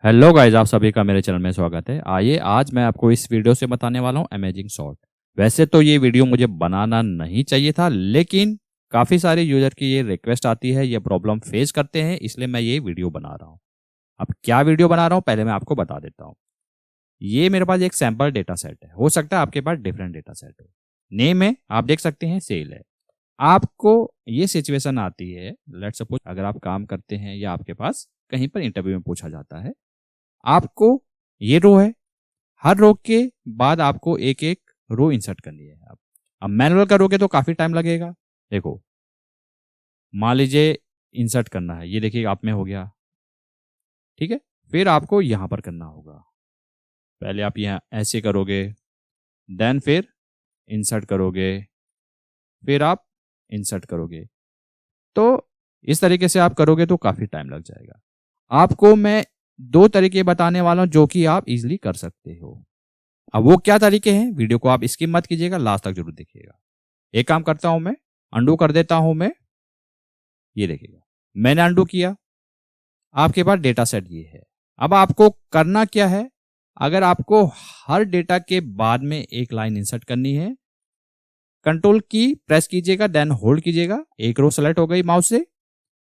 Hello guys, आप सभी का मेरे चैनल में स्वागत है। आइए आज मैं आपको इस वीडियो से बताने वाला हूँ अमेजिंग सॉर्ट। वैसे तो ये वीडियो मुझे बनाना नहीं चाहिए था, लेकिन काफ़ी सारे यूजर की ये रिक्वेस्ट आती है, ये प्रॉब्लम फेस करते हैं, इसलिए मैं ये वीडियो बना रहा हूँ। अब क्या वीडियो बना रहा हूँ पहले मैं आपको बता देता हूँ। ये मेरे पास एक सैम्पल डेटा सेट है, हो सकता है आपके पास डिफरेंट डेटा सेट हो। नेम में आप देख सकते हैं सेल है। आपको ये सिचुएशन आती है, लेट्स सपोज अगर आप काम करते हैं या आपके पास कहीं पर इंटरव्यू में पूछा जाता है, आपको ये रो है, हर रो के बाद आपको एक एक रो इंसर्ट करनी है। अब मैनुअल करोगे तो काफी टाइम लगेगा। देखो, मान लीजिए इंसर्ट करना है, ये देखिए आप में हो गया, ठीक है। फिर आपको यहां पर करना होगा। पहले आप यहाँ ऐसे करोगे, देन फिर इंसर्ट करोगे, फिर आप इंसर्ट करोगे। तो इस तरीके से आप करोगे तो काफी टाइम लग जाएगा। आपको मैं दो तरीके बताने वाला हूं जो कि आप इजिली कर सकते हो। अब वो क्या तरीके हैं, वीडियो को आप स्किप मत कीजिएगा, लास्ट तक जरूर देखिएगा। एक काम करता हूं, मैं अंडू कर देता हूं। मैं ये देखिएगा, मैंने अंडू किया। आपके पास डेटा सेट ये है। अब आपको करना क्या है, अगर आपको हर डेटा के बाद में एक लाइन इंसर्ट करनी है, कंट्रोल की प्रेस कीजिएगा, देन होल्ड कीजिएगा। एक रो सेलेक्ट हो गई माउस से,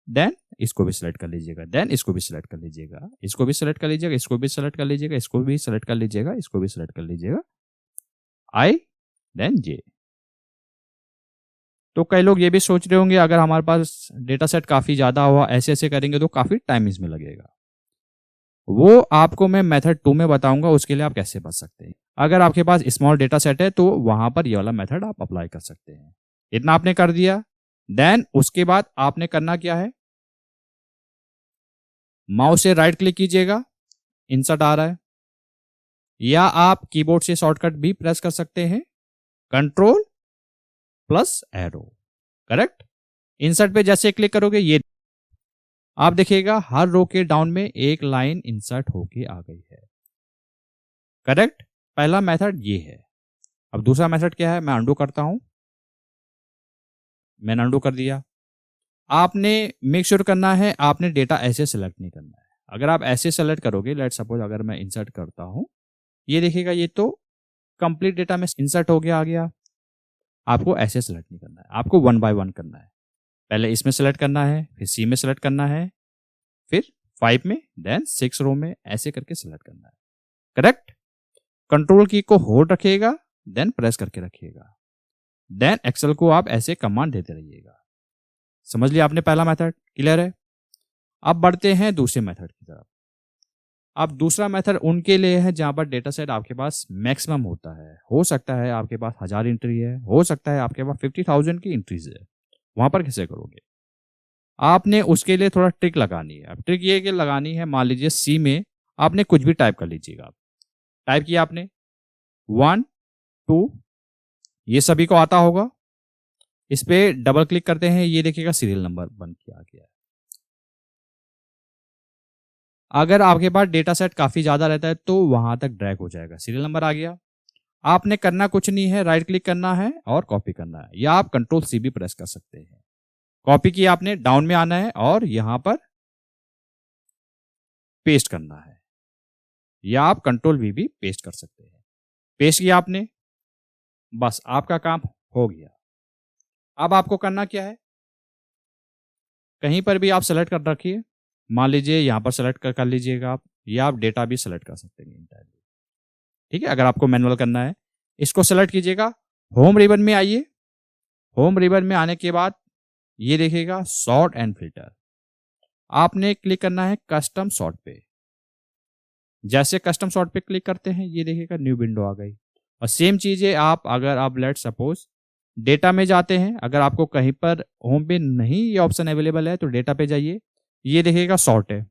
देन इसको भी सिलेक्ट कर लीजिएगा, देन इसको भी सिलेक्ट कर लीजिएगा, इसको भी सिलेक्ट कर लीजिएगा, इसको भी सिलेक्ट कर लीजिएगा, इसको भी सिलेक्ट कर लीजिएगा, इसको भी सिलेक्ट कर लीजिएगा। आई देन जे। तो कई लोग ये भी सोच रहे होंगे अगर हमारे पास डेटा सेट काफी ज्यादा हुआ, ऐसे ऐसे करेंगे तो काफी टाइम इसमें लगेगा। वो आपको मैं मेथड 2 में बताऊंगा, उसके लिए आप कैसे बच सकते हैं। अगर आपके पास स्मॉल डेटा सेट है तो वहां पर ये वाला मेथड आप अप्लाई कर सकते हैं। इतना आपने कर दिया, देन उसके बाद आपने करना क्या है, माउस से राइट क्लिक कीजिएगा, इंसर्ट आ रहा है, या आप कीबोर्ड से शॉर्टकट भी प्रेस कर सकते हैं, control plus arrow. Correct. Insert पे जैसे क्लिक करोगे, ये आप देखिएगा हर रो के डाउन में एक लाइन इंसर्ट होके आ गई है। करेक्ट। पहला मेथड ये है। अब दूसरा मेथड क्या है, मैं अंडू करता हूं। मैंने अंडू कर दिया। आपने मेक श्योर करना है, आपने डेटा ऐसे सेलेक्ट नहीं करना है। अगर आप ऐसे सेलेक्ट करोगे, लेट सपोज अगर मैं इंसर्ट करता हूं, ये देखिएगा ये तो कंप्लीट डेटा में इंसर्ट हो गया, आ गया। आपको ऐसे सेलेक्ट नहीं करना है, आपको वन बाय वन करना है। पहले इसमें सेलेक्ट करना है, फिर सी में सेलेक्ट करना है, फिर 5 में, देन 6 रो में, ऐसे करके सेलेक्ट करना है। करेक्ट। कंट्रोल की को होल्ड रखिएगा, देन प्रेस करके रखिएगा, देन एक्सेल को आप ऐसे कमांड देते रहिएगा। समझ लिया आपने पहला मेथड, क्लियर है। अब बढ़ते हैं दूसरे मेथड की तरफ। अब दूसरा मेथड उनके लिए है जहां पर डेटा सेट आपके पास मैक्सिमम होता है। हो सकता है आपके पास 1000 एंट्री है, हो सकता है आपके पास 50,000 की एंट्रीज है। वहां पर कैसे करोगे, आपने उसके लिए थोड़ा ट्रिक लगानी है। अब ट्रिक ये कि लगानी है, मान लीजिए सी में आपने कुछ भी टाइप कर लीजिएगा। टाइप किया आपने 1 2, ये सभी को आता होगा। इस पे डबल क्लिक करते हैं, ये देखिएगा सीरियल नंबर बन के आ गया है। अगर आपके पास डेटा सेट काफी ज्यादा रहता है तो वहां तक ड्रैग हो जाएगा, सीरियल नंबर आ गया। आपने करना कुछ नहीं है, राइट क्लिक करना है और कॉपी करना है, या आप कंट्रोल सी भी प्रेस कर सकते हैं। कॉपी किया आपने, डाउन में आना है और यहां पर पेस्ट करना है, या आप कंट्रोल वी भी पेस्ट कर सकते हैं। पेस्ट किया आपने, बस आपका काम हो गया। अब आपको करना क्या है, कहीं पर भी आप सेलेक्ट कर रखिए। मान लीजिए यहां पर सेलेक्ट कर लीजिएगा आप, या आप डेटा भी सेलेक्ट कर सकते हैं इंटायरली। ठीक है, अगर आपको मैनुअल करना है, इसको सेलेक्ट कीजिएगा, होम रिबन में आइए। होम रिबन में आने के बाद ये देखिएगा सॉर्ट एंड फिल्टर, आपने क्लिक करना है कस्टम सॉर्ट पे। जैसे कस्टम सॉर्ट पे क्लिक करते हैं, ये देखिएगा न्यू विंडो आ गई। और सेम चीज है, आप अगर आप लेट सपोज डेटा में जाते हैं, अगर आपको कहीं पर होम पे नहीं ये ऑप्शन अवेलेबल है तो डेटा पे जाइए, ये देखिएगा सॉर्ट है,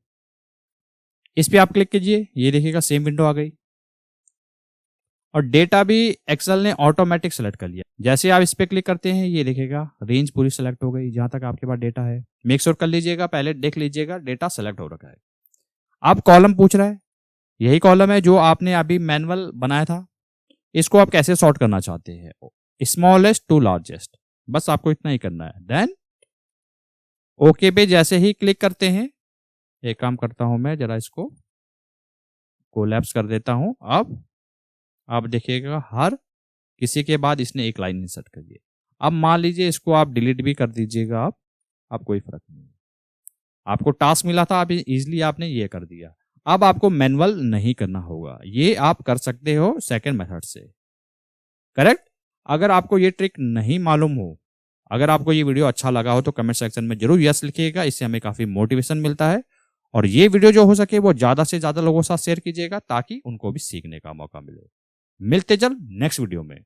इस पे आप क्लिक कीजिए, ये देखिएगा सेम विंडो आ गई। और डेटा भी एक्सेल ने ऑटोमेटिक सेलेक्ट कर लिया। जैसे आप इस पे क्लिक करते हैं, ये देखिएगा रेंज पूरी सेलेक्ट हो गई जहां तक आपके पास डेटा है। मेक श्योर कर लीजिएगा, पहले देख लीजिएगा डेटा सेलेक्ट हो रखा है। अब कॉलम पूछ रहा है, यही कॉलम है जो आपने अभी मैनुअल बनाया था। इसको आप कैसे सॉर्ट करना चाहते हैं, स्मॉलेस्ट टू लार्जेस्ट, बस आपको इतना ही करना है। देन ओके पे जैसे ही क्लिक करते हैं, एक काम करता हूं मैं, जरा इसको कोलैप्स कर देता हूं। अब आप देखिएगा हर किसी के बाद इसने एक लाइन इंसर्ट करिए। अब मान लीजिए इसको आप डिलीट भी कर दीजिएगा, आप कोई फर्क नहीं। आपको टास्क मिला था, आप इजीली आपने ये कर दिया। अब आपको मैनुअल नहीं करना होगा, ये आप कर सकते हो सेकंड मेथड से। करेक्ट? अगर आपको ये ट्रिक नहीं मालूम हो, अगर आपको ये वीडियो अच्छा लगा हो तो कमेंट सेक्शन में जरूर यस लिखिएगा, इससे हमें काफी मोटिवेशन मिलता है। और ये वीडियो जो हो सके वो ज्यादा से ज्यादा लोगों के साथ शेयर कीजिएगा ताकि उनको भी सीखने का मौका मिले। मिलते जल्द नेक्स्ट वीडियो में।